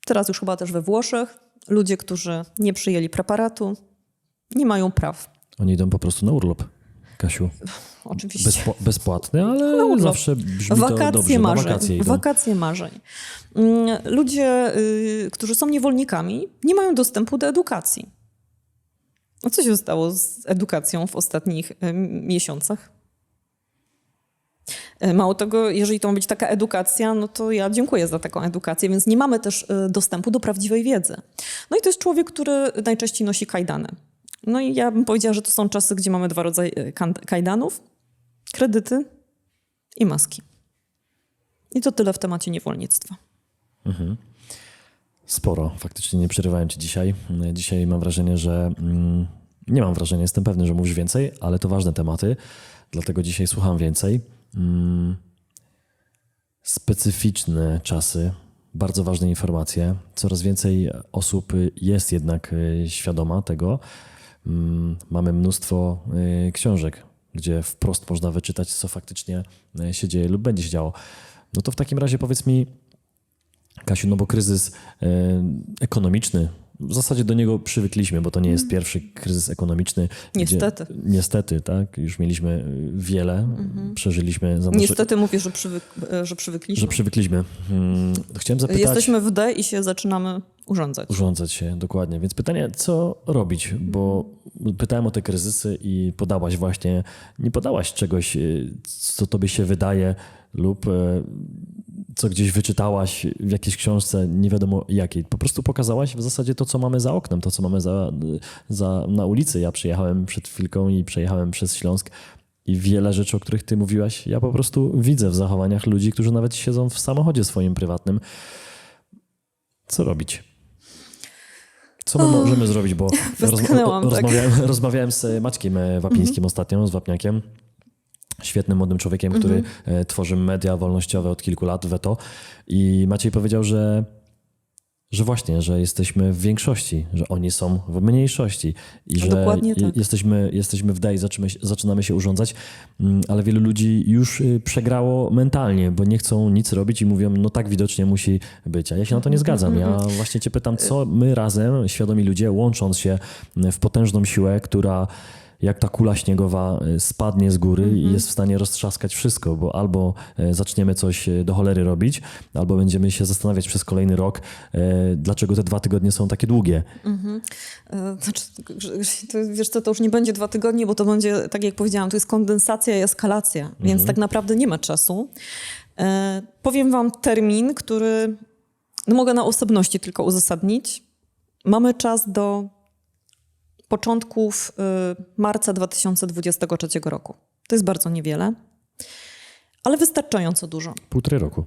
teraz już chyba też we Włoszech. Ludzie, którzy nie przyjęli preparatu, nie mają praw. Oni idą po prostu na urlop, Kasiu. Oczywiście. Bezpłatny, ale urlop. zawsze brzmi to dobrze. Marzeń. Na wakacje idą. Wakacje marzeń. Ludzie, którzy są niewolnikami, nie mają dostępu do edukacji. A co się stało z edukacją w ostatnich miesiącach? Mało tego, jeżeli to ma być taka edukacja, no to ja dziękuję za taką edukację, więc nie mamy też dostępu do prawdziwej wiedzy. No i to jest człowiek, który najczęściej nosi kajdany. No i ja bym powiedziała, że to są czasy, gdzie mamy dwa rodzaje kajdanów, kredyty i maski. I to tyle w temacie niewolnictwa. Mhm. Sporo. Faktycznie nie przerywałem ci dzisiaj. Dzisiaj mam wrażenie, że... Nie mam wrażenia, jestem pewny, że mówisz więcej, ale to ważne tematy, dlatego dzisiaj słucham więcej. Specyficzne czasy, bardzo ważne informacje. Coraz więcej osób jest jednak świadoma tego. Mamy mnóstwo książek, gdzie wprost można wyczytać, co faktycznie się dzieje lub będzie się działo. No to w takim razie powiedz mi, Kasiu, no bo kryzys ekonomiczny, w zasadzie do niego przywykliśmy, bo to nie jest pierwszy kryzys ekonomiczny. Niestety. Niestety, tak. Już mieliśmy wiele, przeżyliśmy... Niestety mówię, że przywykliśmy. Że przywykliśmy. Chciałem zapytać... Jesteśmy w D i się zaczynamy urządzać. Urządzać się, dokładnie. Więc pytanie, co robić? Bo pytałem o te kryzysy i podałaś właśnie, nie podałaś czegoś, co tobie się wydaje lub co gdzieś wyczytałaś w jakiejś książce, nie wiadomo jakiej. Po prostu pokazałaś w zasadzie to, co mamy za oknem, to, co mamy na ulicy. Ja przyjechałem przed chwilką i przejechałem przez Śląsk i wiele rzeczy, o których ty mówiłaś, ja po prostu widzę w zachowaniach ludzi, którzy nawet siedzą w samochodzie swoim prywatnym. Co robić? Co my możemy zrobić? Bo rozmawiałem z Maćkiem Wapińskim ostatnio, z Wapniakiem. Świetnym młodym człowiekiem, który tworzy media wolnościowe od kilku lat, Veto. I Maciej powiedział, że właśnie, że jesteśmy w większości, że oni są w mniejszości i że dokładnie tak. jesteśmy w D i zaczynamy się urządzać, ale wielu ludzi już przegrało mentalnie, bo nie chcą nic robić i mówią, no tak widocznie musi być. A ja się na to nie zgadzam. Ja właśnie cię pytam, co my razem, świadomi ludzie, łącząc się w potężną siłę, która jak ta kula śniegowa spadnie z góry i jest w stanie roztrzaskać wszystko, bo albo zaczniemy coś do cholery robić, albo będziemy się zastanawiać przez kolejny rok, dlaczego te 2 tygodnie są takie długie. Znaczy, wiesz co, to już nie będzie 2 tygodnie, bo to będzie, tak jak powiedziałam, to jest kondensacja i eskalacja, więc tak naprawdę nie ma czasu. Powiem wam termin, który mogę na osobności tylko uzasadnić. Mamy czas do początków marca 2023 roku. To jest bardzo niewiele, ale wystarczająco dużo. 1,5 roku.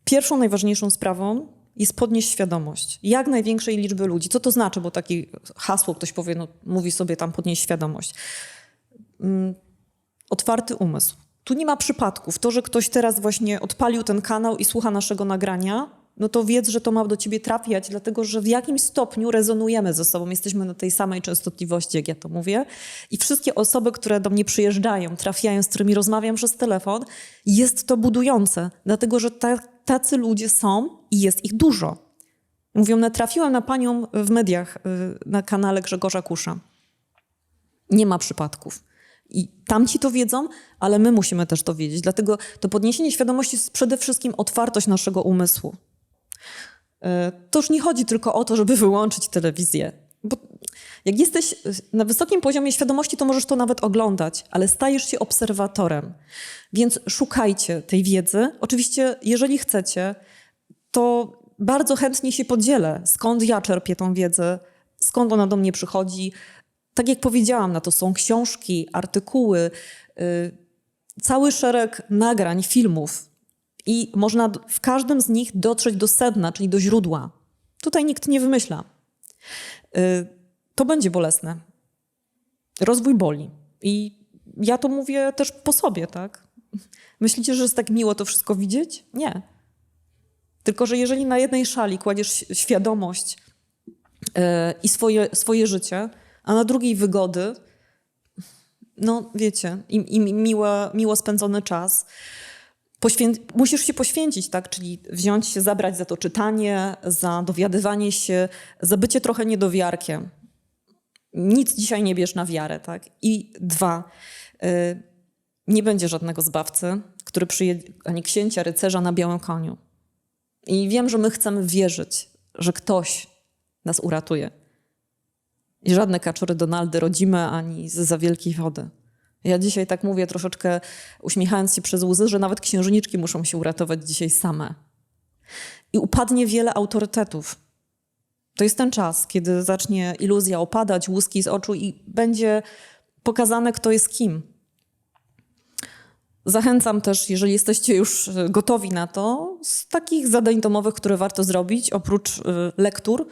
Pierwszą, najważniejszą sprawą jest podnieść świadomość jak największej liczby ludzi. Co to znaczy? Bo takie hasło ktoś powie, no, mówi sobie tam podnieść świadomość. Otwarty umysł. Tu nie ma przypadków. To, że ktoś teraz właśnie odpalił ten kanał i słucha naszego nagrania, no to wiedz, że to ma do ciebie trafiać, dlatego że w jakimś stopniu rezonujemy ze sobą. Jesteśmy na tej samej częstotliwości, jak ja to mówię. I wszystkie osoby, które do mnie przyjeżdżają, trafiają, z którymi rozmawiam przez telefon, jest to budujące, dlatego że tacy ludzie są i jest ich dużo. Mówią, natrafiłam na panią w mediach na kanale Grzegorza Kusza. Nie ma przypadków. I tamci to wiedzą, ale my musimy też to wiedzieć. Dlatego to podniesienie świadomości jest przede wszystkim otwartość naszego umysłu. To już nie chodzi tylko o to, żeby wyłączyć telewizję. Bo jak jesteś na wysokim poziomie świadomości, to możesz to nawet oglądać, ale stajesz się obserwatorem. Więc szukajcie tej wiedzy. Oczywiście, jeżeli chcecie, to bardzo chętnie się podzielę, skąd ja czerpię tą wiedzę, skąd ona do mnie przychodzi. Tak jak powiedziałam, na to są książki, artykuły, cały szereg nagrań, filmów i można w każdym z nich dotrzeć do sedna, czyli do źródła. Tutaj nikt nie wymyśla. To będzie bolesne. Rozwój boli. I ja to mówię też po sobie, tak? Myślicie, że jest tak miło to wszystko widzieć? Nie. Tylko że jeżeli na jednej szali kładziesz świadomość i swoje życie, a na drugiej wygody, no wiecie, i miło spędzony czas, musisz się poświęcić, tak? Czyli wziąć się, zabrać za to czytanie, za dowiadywanie się, za bycie trochę niedowiarkiem. Nic dzisiaj nie bierz na wiarę, tak? I 2, nie będzie żadnego zbawcy, który przyjedzie, ani księcia, rycerza na białym koniu. I wiem, że my chcemy wierzyć, że ktoś nas uratuje. I żadne kaczury Donaldy rodzime, ani za wielkiej wody. Ja dzisiaj tak mówię troszeczkę uśmiechając się przez łzy, że nawet księżniczki muszą się uratować dzisiaj same. I upadnie wiele autorytetów. To jest ten czas, kiedy zacznie iluzja opadać, łuski z oczu i będzie pokazane, kto jest kim. Zachęcam też, jeżeli jesteście już gotowi na to, z takich zadań domowych, które warto zrobić, oprócz lektur,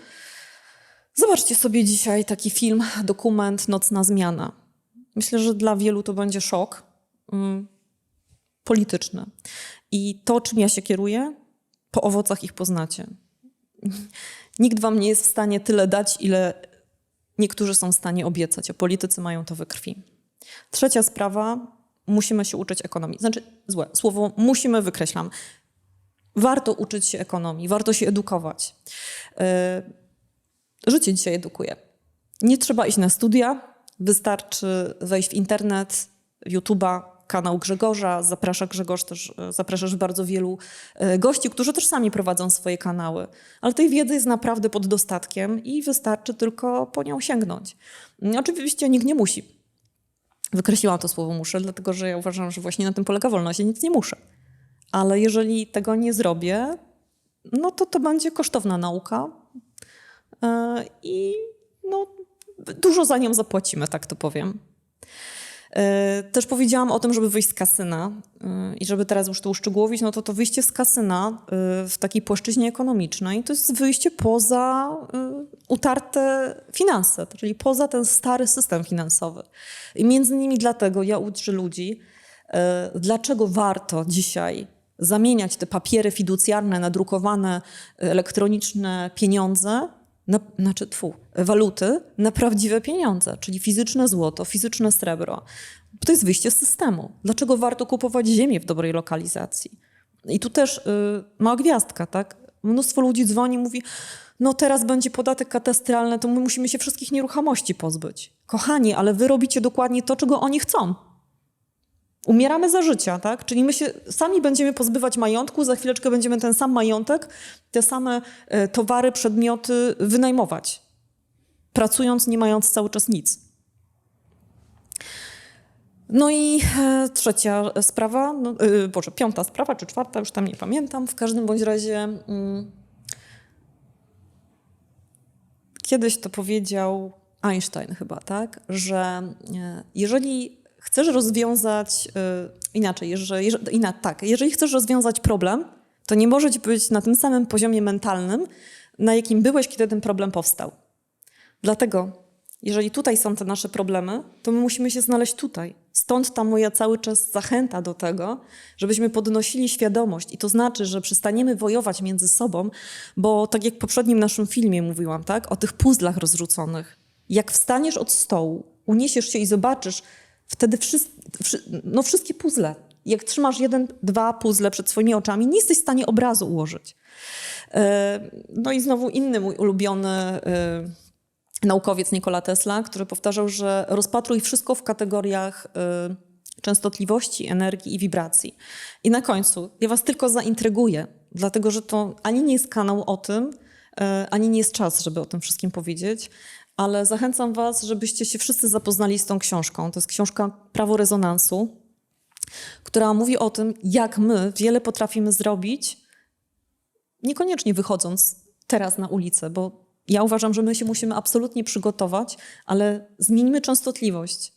zobaczcie sobie dzisiaj taki film, dokument Nocna Zmiana. Myślę, że dla wielu to będzie szok polityczny. I to, czym ja się kieruję, po owocach ich poznacie. Nikt wam nie jest w stanie tyle dać, ile niektórzy są w stanie obiecać, a politycy mają to we krwi. 3. sprawa, musimy się uczyć ekonomii. Znaczy, złe słowo musimy wykreślam. Warto uczyć się ekonomii, warto się edukować. Życie dzisiaj edukuje. Nie trzeba iść na studia, wystarczy wejść w internet, YouTube'a, kanał Grzegorza. Grzegorz też zapraszasz bardzo wielu gości, którzy też sami prowadzą swoje kanały. Ale tej wiedzy jest naprawdę pod dostatkiem i wystarczy tylko po nią sięgnąć. Oczywiście nikt nie musi. Wykreśliłam to słowo muszę, dlatego że ja uważam, że właśnie na tym polega wolność. Ja nic nie muszę. Ale jeżeli tego nie zrobię, no to będzie kosztowna nauka i no, dużo za nią zapłacimy, tak to powiem. Też powiedziałam o tym, żeby wyjść z kasyna i żeby teraz już to uszczegółowić, no to wyjście z kasyna w takiej płaszczyźnie ekonomicznej to jest wyjście poza utarte finanse, czyli poza ten stary system finansowy. I między innymi dlatego ja uczę ludzi, dlaczego warto dzisiaj zamieniać te papiery fiducjarne, nadrukowane, elektroniczne pieniądze, waluty na prawdziwe pieniądze, czyli fizyczne złoto, fizyczne srebro. To jest wyjście z systemu. Dlaczego warto kupować ziemię w dobrej lokalizacji? I tu też mała gwiazdka, tak? Mnóstwo ludzi dzwoni i mówi, no teraz będzie podatek katastralny, to my musimy się wszystkich nieruchomości pozbyć. kochani, ale wy robicie dokładnie to, czego oni chcą. Umieramy za życia, tak? Czyli my się sami będziemy pozbywać majątku, za chwileczkę będziemy ten sam majątek, te same towary, przedmioty wynajmować, pracując, nie mając cały czas nic. No i trzecia sprawa, piąta sprawa czy czwarta, już tam nie pamiętam. W każdym bądź razie kiedyś to powiedział Einstein chyba, tak? Że jeżeli chcesz rozwiązać jeżeli chcesz rozwiązać problem, to nie możesz być na tym samym poziomie mentalnym, na jakim byłeś, kiedy ten problem powstał. Dlatego, jeżeli tutaj są te nasze problemy, to my musimy się znaleźć tutaj. Stąd ta moja cały czas zachęta do tego, żebyśmy podnosili świadomość. I to znaczy, że przestaniemy wojować między sobą, bo tak jak w poprzednim naszym filmie mówiłam, tak, o tych puzzlach rozrzuconych. Jak wstaniesz od stołu, uniesiesz się i zobaczysz wtedy wszystkie puzzle. Jak trzymasz 1-2 puzzle przed swoimi oczami, nie jesteś w stanie obrazu ułożyć. No i znowu inny mój ulubiony naukowiec Nikola Tesla, który powtarzał, że rozpatruj wszystko w kategoriach częstotliwości, energii i wibracji. I na końcu ja was tylko zaintryguję, dlatego że to ani nie jest kanał o tym, ani nie jest czas, żeby o tym wszystkim powiedzieć, ale zachęcam was, żebyście się wszyscy zapoznali z tą książką. To jest książka Prawo rezonansu, która mówi o tym, jak my wiele potrafimy zrobić, niekoniecznie wychodząc teraz na ulicę, bo ja uważam, że my się musimy absolutnie przygotować, ale zmieńmy częstotliwość.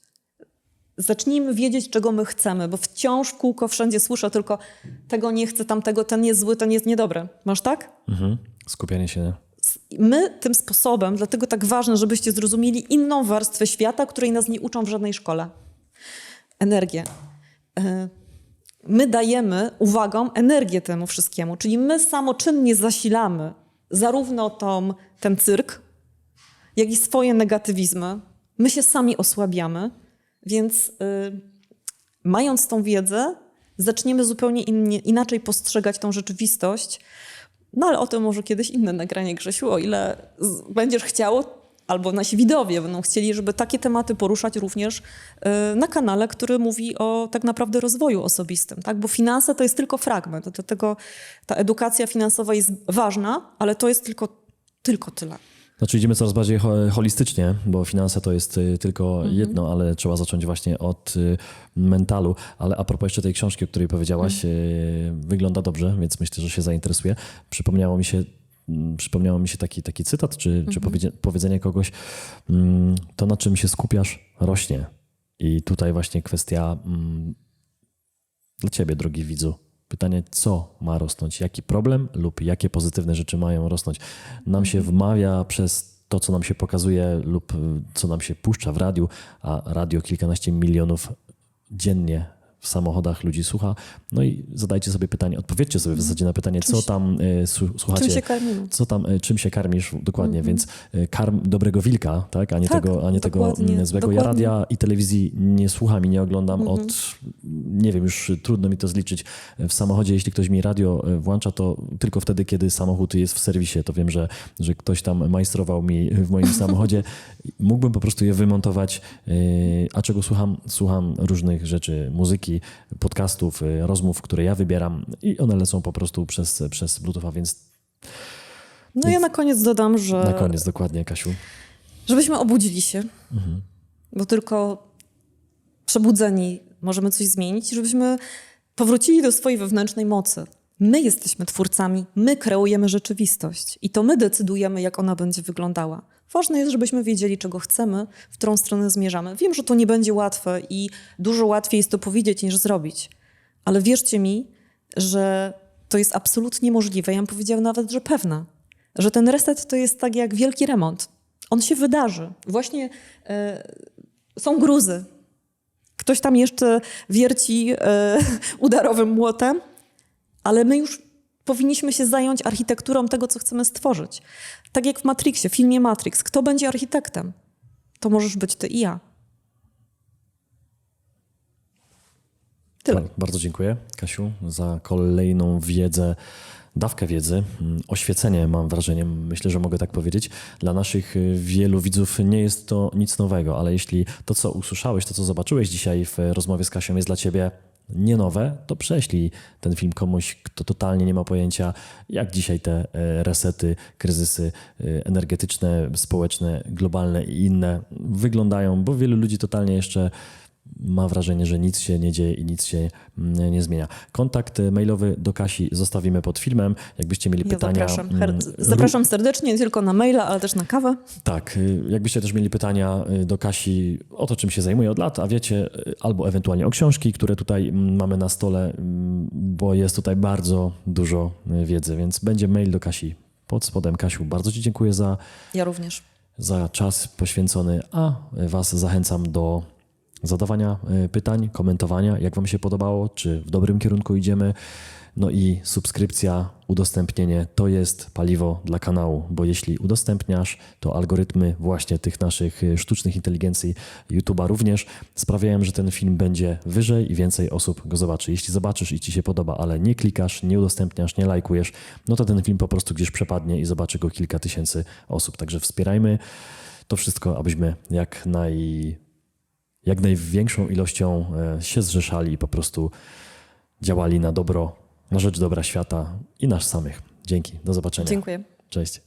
Zacznijmy wiedzieć, czego my chcemy, bo wciąż w kółko wszędzie słyszę tylko tego nie chcę, tamtego, ten jest zły, ten jest niedobry. Masz tak? Skupianie się. My tym sposobem, dlatego tak ważne, żebyście zrozumieli inną warstwę świata, której nas nie uczą w żadnej szkole. Energię. My dajemy, uwagą, energię temu wszystkiemu, czyli my samoczynnie zasilamy zarówno ten cyrk, jak i swoje negatywizmy. My się sami osłabiamy, więc mając tą wiedzę, zaczniemy zupełnie inaczej postrzegać tą rzeczywistość. No ale o tym może kiedyś inne nagranie, Grzesiu, o ile będziesz chciało, albo nasi widzowie będą chcieli, żeby takie tematy poruszać również na kanale, który mówi o tak naprawdę rozwoju osobistym, tak? Bo finanse to jest tylko fragment. Do tego ta edukacja finansowa jest ważna, ale to jest tylko tyle. Znaczy idziemy coraz bardziej holistycznie, bo finanse to jest tylko jedno, ale trzeba zacząć właśnie od mentalu. Ale a propos jeszcze tej książki, o której powiedziałaś, wygląda dobrze, więc myślę, że się zainteresuje. Przypomniało mi się taki cytat, czy powiedzenie kogoś, to na czym się skupiasz rośnie. I tutaj właśnie kwestia dla ciebie, drogi widzu. Pytanie, co ma rosnąć? Jaki problem lub jakie pozytywne rzeczy mają rosnąć? Nam się wmawia przez to, co nam się pokazuje lub co nam się puszcza w radiu, a radio kilkanaście milionów dziennie w samochodach ludzi słucha. No i zadajcie sobie pytanie, odpowiedzcie sobie w zasadzie na pytanie, co tam słuchacie. Czym się karmimy? Czym się karmisz, dokładnie, więc karm dobrego wilka, tak? A nie tego złego. Ja radia i telewizji nie słucham i nie oglądam od, nie wiem, już trudno mi to zliczyć. W samochodzie, jeśli ktoś mi radio włącza, to tylko wtedy, kiedy samochód jest w serwisie, to wiem, że ktoś tam majstrował mi w moim samochodzie. Mógłbym po prostu je wymontować. A czego słucham? Słucham różnych rzeczy, muzyki, podcastów, rozmów, które ja wybieram i one lecą po prostu przez Bluetootha, więc... No ja na koniec dodam, że... Na koniec, dokładnie, Kasiu. Żebyśmy obudzili się, bo tylko przebudzeni możemy coś zmienić, żebyśmy powrócili do swojej wewnętrznej mocy. My jesteśmy twórcami, my kreujemy rzeczywistość i to my decydujemy, jak ona będzie wyglądała. Ważne jest, żebyśmy wiedzieli, czego chcemy, w którą stronę zmierzamy. Wiem, że to nie będzie łatwe i dużo łatwiej jest to powiedzieć, niż zrobić. Ale wierzcie mi, że to jest absolutnie możliwe. Ja bym powiedziała nawet, że pewne. Że ten reset to jest tak jak wielki remont. On się wydarzy. Właśnie są gruzy. Ktoś tam jeszcze wierci udarowym młotem, ale my już powinniśmy się zająć architekturą tego, co chcemy stworzyć. Tak jak w Matrixie, w filmie Matrix. Kto będzie architektem? To możesz być ty i ja. Tyle. Bardzo dziękuję, Kasiu, za kolejną wiedzę, dawkę wiedzy, oświecenie, mam wrażenie, myślę, że mogę tak powiedzieć. Dla naszych wielu widzów nie jest to nic nowego, ale jeśli to, co usłyszałeś, to, co zobaczyłeś dzisiaj w rozmowie z Kasią jest dla ciebie nie nowe, to prześlij ten film komuś, kto totalnie nie ma pojęcia, jak dzisiaj te resety, kryzysy energetyczne, społeczne, globalne i inne wyglądają, bo wielu ludzi totalnie jeszcze ma wrażenie, że nic się nie dzieje i nic się nie zmienia. Kontakt mailowy do Kasi zostawimy pod filmem. Jakbyście mieli pytania... Zapraszam serdecznie, nie tylko na maila, ale też na kawę. Tak, jakbyście też mieli pytania do Kasi o to, czym się zajmuje od lat, a wiecie, albo ewentualnie o książki, które tutaj mamy na stole, bo jest tutaj bardzo dużo wiedzy, więc będzie mail do Kasi pod spodem. Kasiu, bardzo ci dziękuję Ja również. za czas poświęcony, a was zachęcam do zadawania pytań, komentowania, jak wam się podobało, czy w dobrym kierunku idziemy. No i subskrypcja, udostępnienie to jest paliwo dla kanału, bo jeśli udostępniasz, to algorytmy właśnie tych naszych sztucznych inteligencji YouTube'a również sprawiają, że ten film będzie wyżej i więcej osób go zobaczy. Jeśli zobaczysz i ci się podoba, ale nie klikasz, nie udostępniasz, nie lajkujesz, no to ten film po prostu gdzieś przepadnie i zobaczy go kilka tysięcy osób. Także wspierajmy to wszystko, abyśmy jak największą ilością się zrzeszali i po prostu działali na dobro, na rzecz dobra świata i nas samych. Dzięki, do zobaczenia. Dziękuję. Cześć.